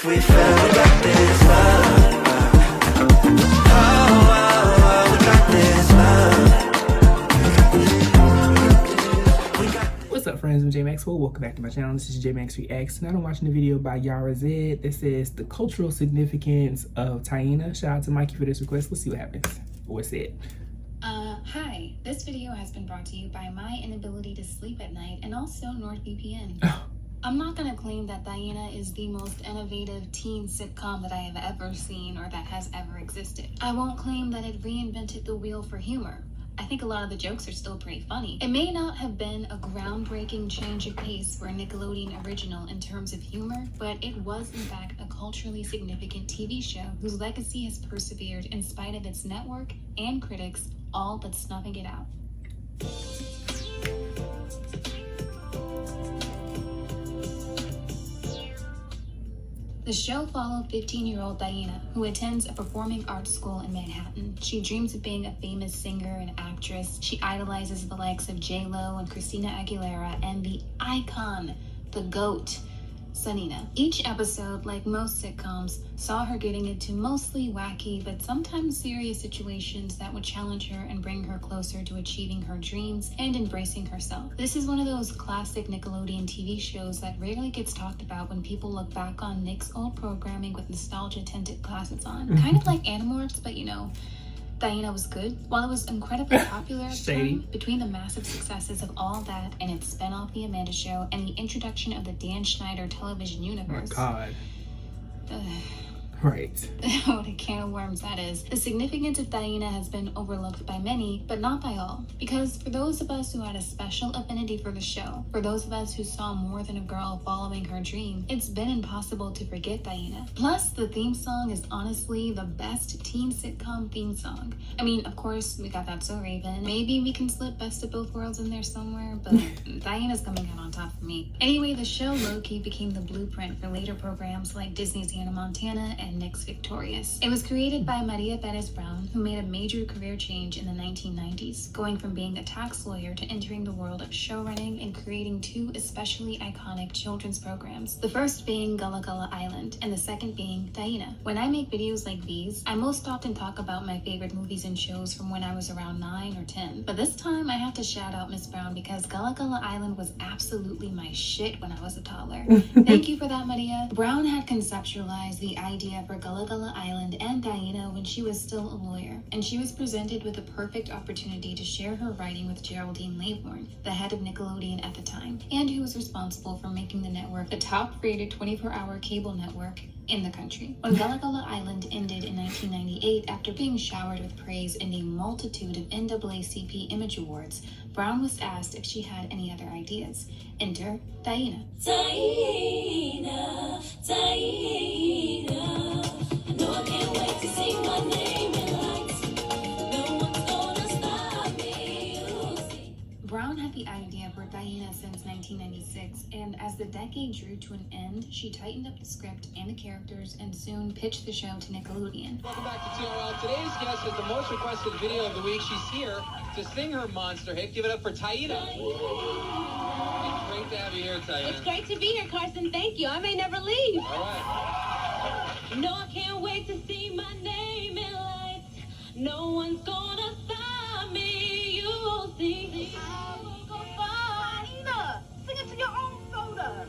if we fell, we got this love. Oh, oh, oh, we got this love. What's up, friends? I'm Maxwell. Welcome back to my channel. This is Max Reacts. Tonight I'm watching a video by Yhara, Zayd that says the cultural significance of Taina. Shout out to Mikey for this request. Let's see what happens. What's it? Hi. This video has been brought to you by my inability to sleep at night and also NordVPN. Oh. I'm not gonna claim that Taina is the most innovative teen sitcom that I have ever seen or that has ever existed. I won't claim that it reinvented the wheel for humor. I think a lot of the jokes are still pretty funny. It may not have been a groundbreaking change of pace for a Nickelodeon original in terms of humor, but it was in fact a culturally significant TV show whose legacy has persevered in spite of its network and critics all but snuffing it out. The show followed 15-year-old Taina, who attends a performing arts school in Manhattan. She dreams of being a famous singer and actress. She idolizes the likes of J-Lo and Christina Aguilera and the icon, the GOAT, Taina. Each episode, like most sitcoms, saw her getting into mostly wacky but sometimes serious situations that would challenge her and bring her closer to achieving her dreams and embracing herself. This is one of those classic Nickelodeon TV shows that rarely gets talked about when people look back on Nick's old programming with nostalgia-tinted glasses on. Kind of like Animorphs, but you know, Taina was good. While it was incredibly popular at the time, between the massive successes of All That and its spin-off The Amanda Show and the introduction of the Dan Schneider television universe. Oh my God. Right. What a can of worms that is. The significance of Taina has been overlooked by many, but not by all. Because for those of us who had a special affinity for the show, for those of us who saw more than a girl following her dream, it's been impossible to forget Taina. Plus, the theme song is honestly the best teen sitcom theme song. I mean, of course, we got That's So Raven. Maybe we can slip Best of Both Worlds in there somewhere, but Taina's coming out on top for me. Anyway, the show low-key became the blueprint for later programs like Disney's Hannah Montana and Nick's Victorious. It was created by Maria Perez Brown, who made a major career change in the 1990s, going from being a tax lawyer to entering the world of showrunning and creating two especially iconic children's programs. The first being Gullah Gullah Island, and the second being Taina. When I make videos like these, I most often talk about my favorite movies and shows from when I was around 9 or 10. But this time I have to shout out Miss Brown because Gullah Gullah Island was absolutely my shit when I was a toddler. Thank you for that, Maria. Brown had conceptualized the idea for Gullah Gullah Island and Taina when she was still a lawyer, and she was presented with a perfect opportunity to share her writing with Geraldine Laybourne, the head of Nickelodeon at the time, and who was responsible for making the network the top-rated 24-hour cable network in the country. When Gullah Gullah Island ended in 1998 after being showered with praise in a multitude of NAACP Image Awards, Brown was asked if she had any other ideas. Enter Taina. Taina, Taina. No, I can't wait to see my name in lights. No one's gonna stop me. Brown had the idea for Taina since 1996, and as the decade drew to an end, she tightened up the script and the characters and soon pitched the show to Nickelodeon. Welcome back to TRL. Today's guest is the most requested video of the week. She's here to sing her monster hit. Give it up for Taina. It's great to have you here, Taina. It's great to be here, Carson. Thank you. I may never leave. All right. No, I can't wait to see my name in lights. No one's gonna stop me. You'll see. I will go far. Taina, sing it to your own soda.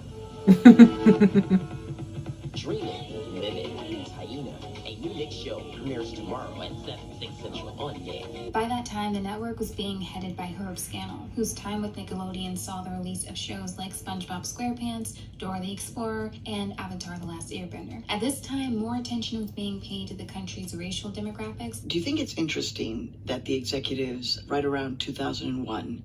Dreaming, Living, Taina, a new Nick show premieres tomorrow at 7, 6 Central on Yale. By that time, the network was being headed by Herb Scannell, whose time with Nickelodeon saw the release of shows like SpongeBob SquarePants, Dora the Explorer, and Avatar: The Last Airbender. At this time, more attention was being paid to the country's racial demographics. Do you think it's interesting that the executives right around 2001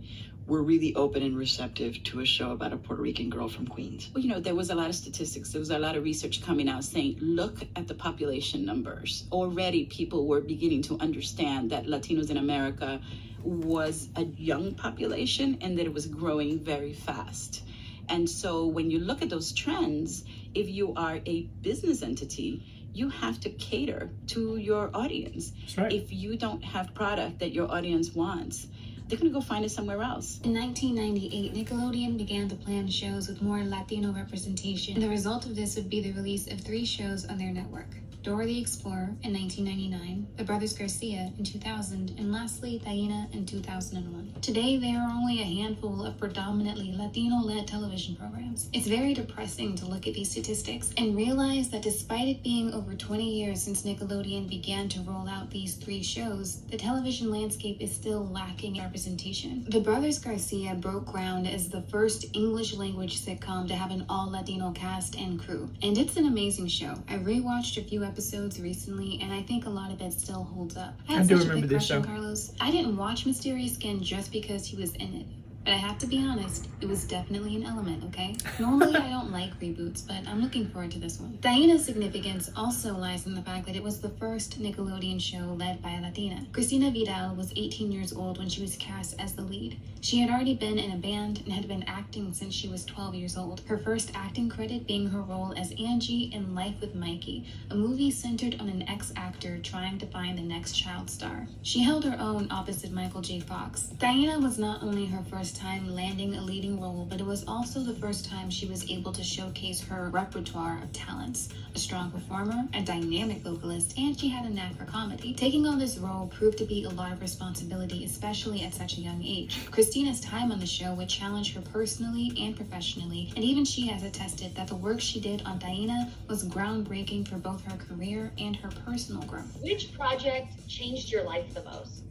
were really open and receptive to a show about a Puerto Rican girl from Queens? Well, you know, there was a lot of statistics. There was a lot of research coming out saying, look at the population numbers. Already people were beginning to understand that Latinos in America was a young population and that it was growing very fast. And so when you look at those trends, if you are a business entity, you have to cater to your audience. That's right. If you don't have product that your audience wants, they're gonna go find it somewhere else. In 1998, Nickelodeon began to plan shows with more Latino representation, and the result of this would be the release of 3 shows on their network. Dora the Explorer in 1999, The Brothers Garcia in 2000, and lastly, Taina in 2001. Today, there are only a handful of predominantly Latino-led television programs. It's very depressing to look at these statistics and realize that despite it being over 20 years since Nickelodeon began to roll out these 3 shows, the television landscape is still lacking representation. The Brothers Garcia broke ground as the first English-language sitcom to have an all-Latino cast and crew, and it's an amazing show. I rewatched a few episodes recently, and I think a lot of it still holds up. I do such a remember big this crush on show. Carlos. I didn't watch Mysterious Skin just because he was in it. But I have to be honest, it was definitely an element, okay? Normally I don't like reboots, but I'm looking forward to this one. Taina's significance also lies in the fact that it was the first Nickelodeon show led by a Latina. Cristina Vidal was 18 years old when she was cast as the lead. She had already been in a band and had been acting since she was 12 years old. Her first acting credit being her role as Angie in Life with Mikey, a movie centered on an ex-actor trying to find the next child star. She held her own opposite Michael J. Fox. Taina was not only her first time landing a leading role, but it was also the first time she was able to showcase her repertoire of talents. A strong performer, a dynamic vocalist, and she had a knack for comedy. Taking on this role proved to be a lot of responsibility, especially at such a young age. Christina's time on the show would challenge her personally and professionally, and even she has attested that the work she did on Taina was groundbreaking for both her career and her personal growth. Which project changed your life the most?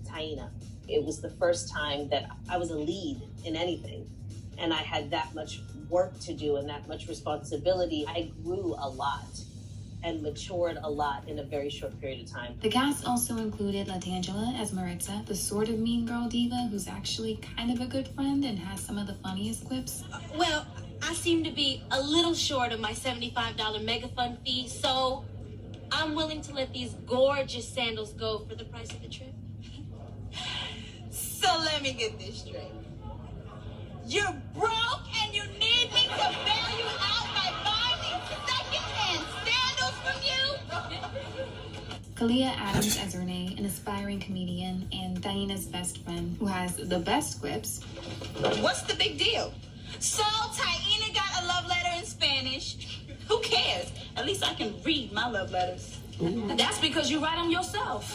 Taina. It was the first time that I was a lead in anything, and I had that much work to do and that much responsibility. I grew a lot and matured a lot in a very short period of time. The cast also included Latangela as Maritza, the sort of mean girl diva who's actually kind of a good friend and has some of the funniest quips. Well, I seem to be a little short of my $75 mega fund fee, so I'm willing to let these gorgeous sandals go for the price of the trip. So let me get this straight. You're broke and you need me to bail you out by buying these second-hand sandals from you? Kalia Adams as Renee, an aspiring comedian, and Taina's best friend, who has the best quips. What's the big deal? So Taina got a love letter in Spanish. Who cares? At least I can read my love letters. Ooh. That's because you write them yourself.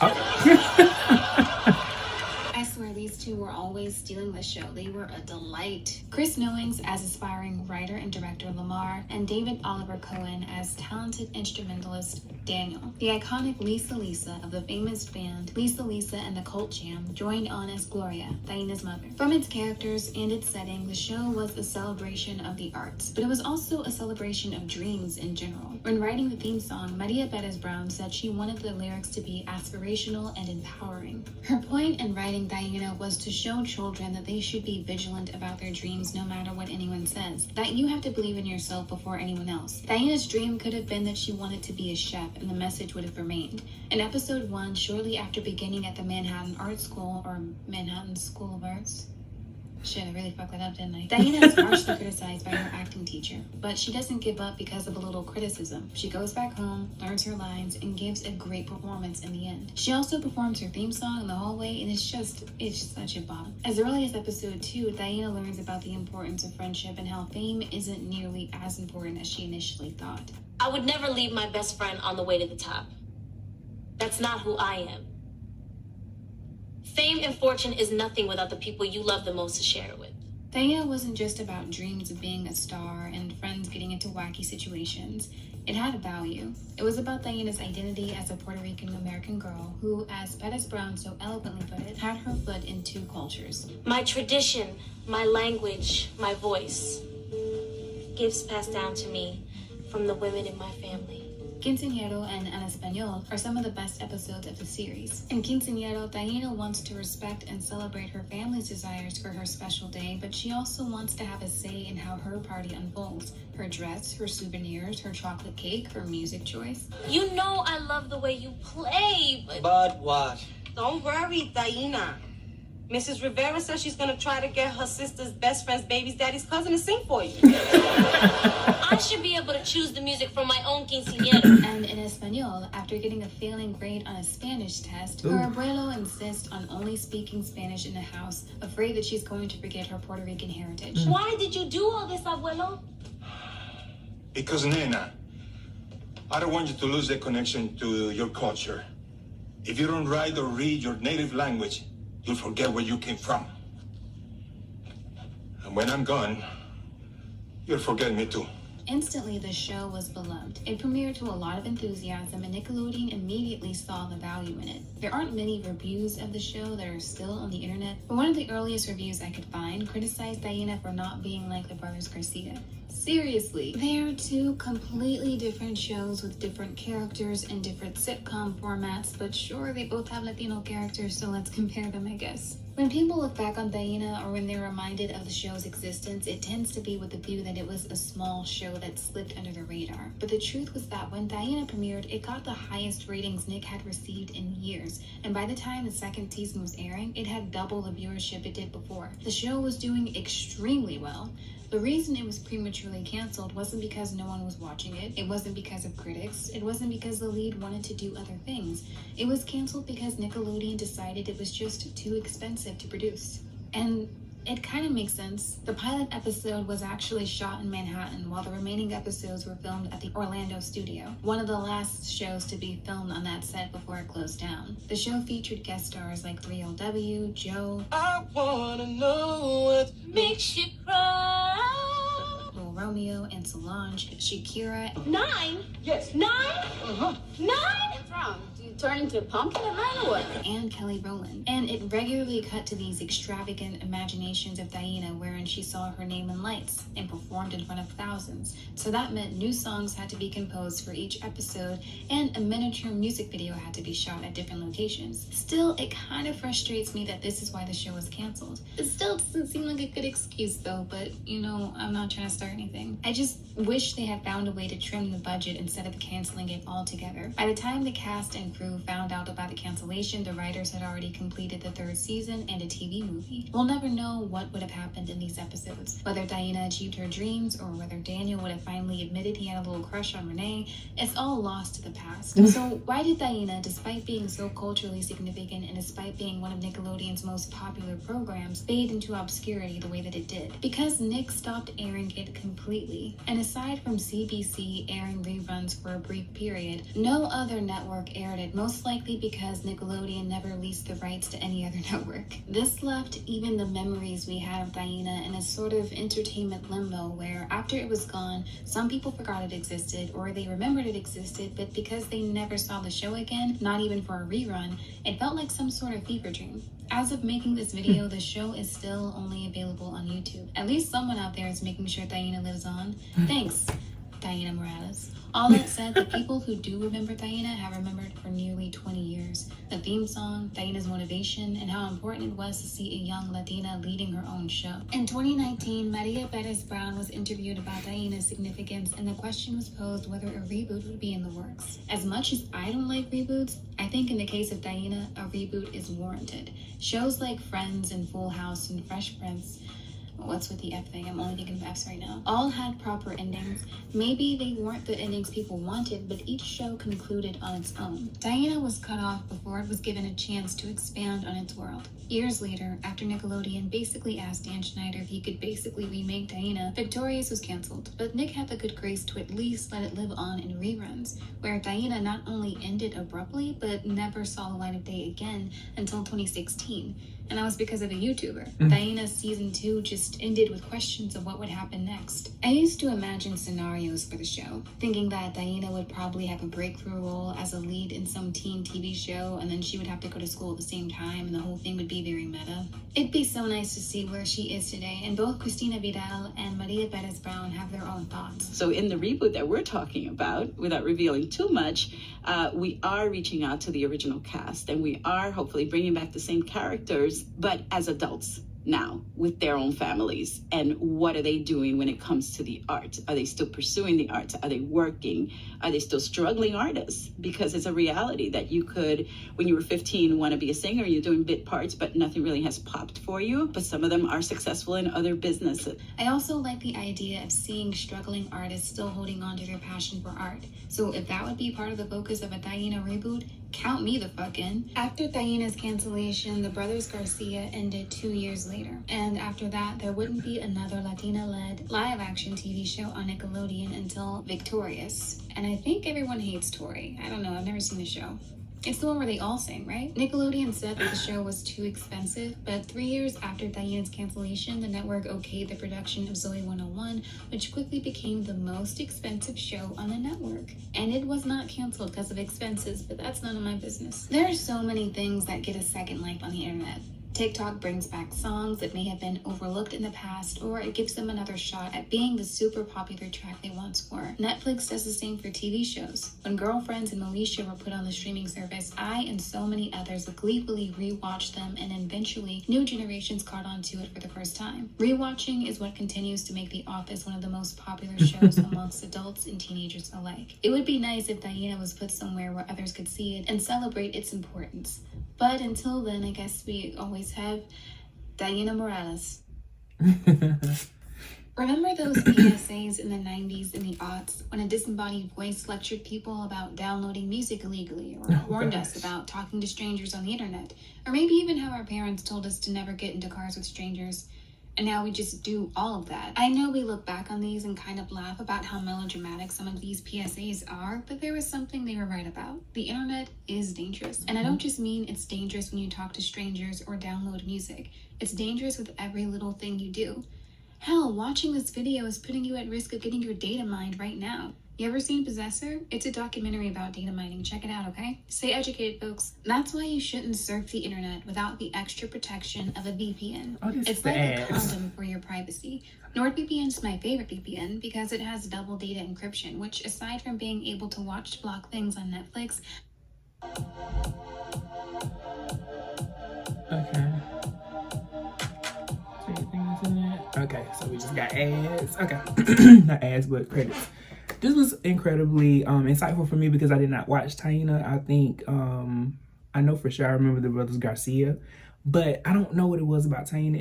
I swear these two were always stealing the show. They were a delight. Chris Knowings as aspiring writer and director Lamar, and David Oliver Cohen as talented instrumentalist Daniel. The iconic Lisa Lisa of the famous band Lisa Lisa and the Cult Jam joined on as Gloria, Taina's mother. From its characters and its setting, the show was a celebration of the arts, but it was also a celebration of dreams in general. When writing the theme song, Maria Perez Brown said she wanted the lyrics to be aspirational and empowering. Her point in writing Taina was to show children that they should be vigilant about their dreams no matter what anyone says, that you have to believe in yourself before anyone else. Taina's dream could have been that she wanted to be a chef, and the message would have remained. In episode 1, shortly after beginning at the Manhattan Art School, or Manhattan School of Arts, shit, I really fucked that up, didn't I? Taina is harshly criticized by her acting teacher, but she doesn't give up because of a little criticism. She goes back home, learns her lines, and gives a great performance in the end. She also performs her theme song in the hallway, and it's such a bop. As early as episode 2, Taina learns about the importance of friendship and how fame isn't nearly as important as she initially thought. I would never leave my best friend on the way to the top. That's not who I am. Fame and fortune is nothing without the people you love the most to share it with. Taina wasn't just about dreams of being a star and friends getting into wacky situations. It had a value. It was about Taina's identity as a Puerto Rican American girl who, as Perez Brown so eloquently put it, had her foot in 2 cultures. My tradition, my language, my voice. Gifts passed down to me from the women in my family. Quinceañero and En Español are some of the best episodes of the series. In Quinceañero, Taina wants to respect and celebrate her family's desires for her special day, but she also wants to have a say in how her party unfolds. Her dress, her souvenirs, her chocolate cake, her music choice. You know I love the way you play, But what? don't worry, Taina. Mrs. Rivera says she's gonna try to get her sister's best friend's baby's daddy's cousin to sing for you. I should be able to choose the music from my own quinceañera. And in Espanol, after getting a failing grade on a Spanish test, her abuelo insists on only speaking Spanish in the house, afraid that she's going to forget her Puerto Rican heritage. Why did you do all this, abuelo? Because, Nena, I don't want you to lose the connection to your culture. If you don't write or read your native language, you'll forget where you came from. And when I'm gone, you'll forget me too. Instantly, the show was beloved. It premiered to a lot of enthusiasm, and Nickelodeon immediately saw the value in it. There aren't many reviews of the show that are still on the internet, but one of the earliest reviews I could find criticized Taina for not being like the brothers Garcia. Seriously, they are two completely different shows with different characters and different sitcom formats, but sure, they both have Latino characters, so let's compare them, I guess. When people look back on Taina, or when they're reminded of the show's existence, it tends to be with the view that it was a small show that slipped under the radar. But the truth was that when Taina premiered, it got the highest ratings Nick had received in years, and by the time the second season was airing, it had double the viewership it did before. The show was doing extremely well. The reason it was prematurely canceled wasn't because no one was watching it. It wasn't because of critics. It wasn't because the lead wanted to do other things. It was canceled because Nickelodeon decided it was just too expensive to produce. And it kind of makes sense. The pilot episode was actually shot in Manhattan, while the remaining episodes were filmed at the Orlando studio, one of the last shows to be filmed on that set before it closed down. The show featured guest stars like 3LW, Joe, I wanna know what Makes you cry. Lil Romeo, and Solange, Shakira, 9? Yes. 9? 9? What's wrong? Do you turn into a pumpkin at 9 or what? and Kelly Rowland. And it regularly cut to these extravagant imaginations of Taina wherein she saw her name in lights and performed in front of thousands. So that meant new songs had to be composed for each episode, and a miniature music video had to be shot at different locations. Still, it kind of frustrates me that this is why the show was canceled. It still doesn't seem like a good excuse though, but you know, I'm not trying to start anything. I just wish they had found a way to trim the budget instead of canceling it altogether. By the time the cast and crew found out about the cancellation, the writers had already completed the third season and a TV movie. We'll never know what would have happened in these episodes. Whether Taina achieved her dreams, or whether Daniel would have finally admitted he had a little crush on Renee, it's all lost to the past. So why did Taina, despite being so culturally significant and despite being one of Nickelodeon's most popular programs, fade into obscurity the way that it did? Because Nick stopped airing it completely. And aside from CBC airing reruns for a brief period, no other network aired it, most likely because Nickelodeon never leased the rights to any other network. This left even the memories we had of Taina in a sort of entertainment limbo where after it was gone, some people forgot it existed, or they remembered it existed, but because they never saw the show again, not even for a rerun, it felt like some sort of fever dream. As of making this video, the show is still only available on YouTube. At least someone out there is making sure Taina lives on. Thanks, Taina Morales. All that said, the people who do remember Taina have remembered for nearly 20 years. The theme song, Taina's motivation, and how important it was to see a young Latina leading her own show. In 2019, Maria Perez Brown was interviewed about Taina's significance, and the question was posed whether a reboot would be in the works. As much as I don't like reboots, I think in the case of Taina, a reboot is warranted. Shows like Friends and Full House and Fresh Prince, what's with the F thing? I'm only thinking of F's right now. All had proper endings. Maybe they weren't the endings people wanted, but each show concluded on its own. Taina was cut off before it was given a chance to expand on its world. Years later, after Nickelodeon basically asked Dan Schneider if he could basically remake Taina, Victorious was canceled, but Nick had the good grace to at least let it live on in reruns, where Taina not only ended abruptly, but never saw the light of day again until 2016. And that was because of a YouTuber. Taina's season 2 just ended with questions of what would happen next. I used to imagine scenarios for the show, thinking that Taina would probably have a breakthrough role as a lead in some teen TV show, and then she would have to go to school at the same time, and the whole thing would be very meta. It'd be so nice to see where she is today, and both Cristina Vidal and Maria Perez Brown have their own thoughts. So in the reboot that we're talking about, without revealing too much, we are reaching out to the original cast, and we are hopefully bringing back the same characters, but as adults, now with their own families, and what are they doing when it comes to the art? Are they still pursuing the arts? Are they working? Are they still struggling artists? Because it's a reality that you could, when you were 15, want to be a singer, you're doing bit parts, but nothing really has popped for you. But some of them are successful in other businesses. I also like the idea of seeing struggling artists still holding on to their passion for art. So if that would be part of the focus of a Taina reboot, count me the fuck in. After Taina's cancellation, the Brothers Garcia ended 2 years later. And after that, there wouldn't be another Latina-led live-action TV show on Nickelodeon until Victorious. And I think everyone hates Tori. I don't know, I've never seen the show. It's the one where they all sing, right? Nickelodeon said that the show was too expensive, but 3 years after Taina's cancellation, the network okayed the production of Zoe 101, which quickly became the most expensive show on the network. And it was not canceled because of expenses, but that's none of my business. There are so many things that get a second life on the internet. TikTok brings back songs that may have been overlooked in the past, or it gives them another shot at being the super popular track they once were. Netflix does the same for TV shows. When Girlfriends and Moesha were put on the streaming service, I and so many others gleefully rewatched them, and eventually new generations caught on to it for the first time. Rewatching is what continues to make The Office one of the most popular shows amongst adults and teenagers alike. It would be nice if Taina was put somewhere where others could see it and celebrate its importance. But until then, I guess we always have Taina Morales. Remember those PSAs in the 90s and the aughts when a disembodied voice lectured people about downloading music illegally, or warned us about talking to strangers on the internet, or maybe even how our parents told us to never get into cars with strangers? And now we just do all of that. I know we look back on these and kind of laugh about how melodramatic some of these PSAs are, but there was something they were right about. The internet is dangerous. And I don't just mean it's dangerous when you talk to strangers or download music. It's dangerous with every little thing you do. Hell, watching this video is putting you at risk of getting your data mined right now. You ever seen Possessor? It's a documentary about data mining. Check it out, okay? Stay educated, folks. That's why you shouldn't surf the internet without the extra protection of a VPN. It's like a condom for your privacy. NordVPN is my favorite VPN because it has double data encryption, which, aside from being able to watch block things on Netflix... Okay, so we just got ads. Okay, not ads, but credits. This was incredibly insightful for me because I did not watch Taina. I think, I know for sure I remember the Brothers Garcia, but I don't know what it was about Taina.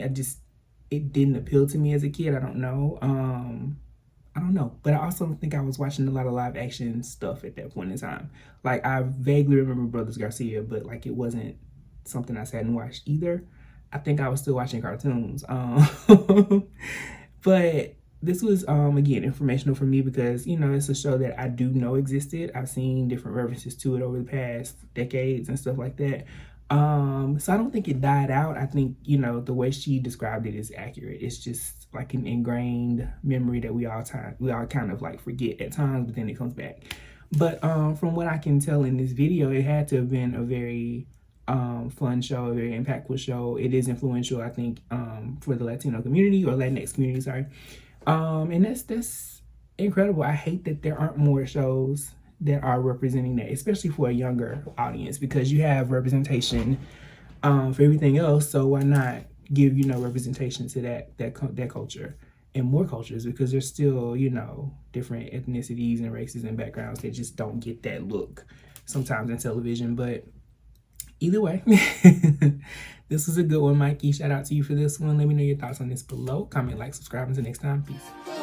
It didn't appeal to me as a kid. I don't know. But I also think I was watching a lot of live action stuff at that point in time. Like, I vaguely remember Brothers Garcia, but like it wasn't something I sat and watched either. I think I was still watching cartoons. But this was, again, informational for me because, you know, it's a show that I do know existed. I've seen different references to it over the past decades and stuff like that. So I don't think it died out. I think, you know, the way she described it is accurate. It's just like an ingrained memory that we all kind of like forget at times, but then it comes back. But from what I can tell in this video, it had to have been a very fun show, a very impactful show. It is influential, I think, for the Latino community, or Latinx community, sorry. And that's incredible. I hate that there aren't more shows that are representing that, especially for a younger audience, because you have representation for everything else. So why not give, you know, representation to that culture and more cultures, because there's still, you know, different ethnicities and races and backgrounds that just don't get that look sometimes in television. But either way, this was a good one, Mikey. Shout out to you for this one. Let me know your thoughts on this below. Comment, like, subscribe. Until next time, peace.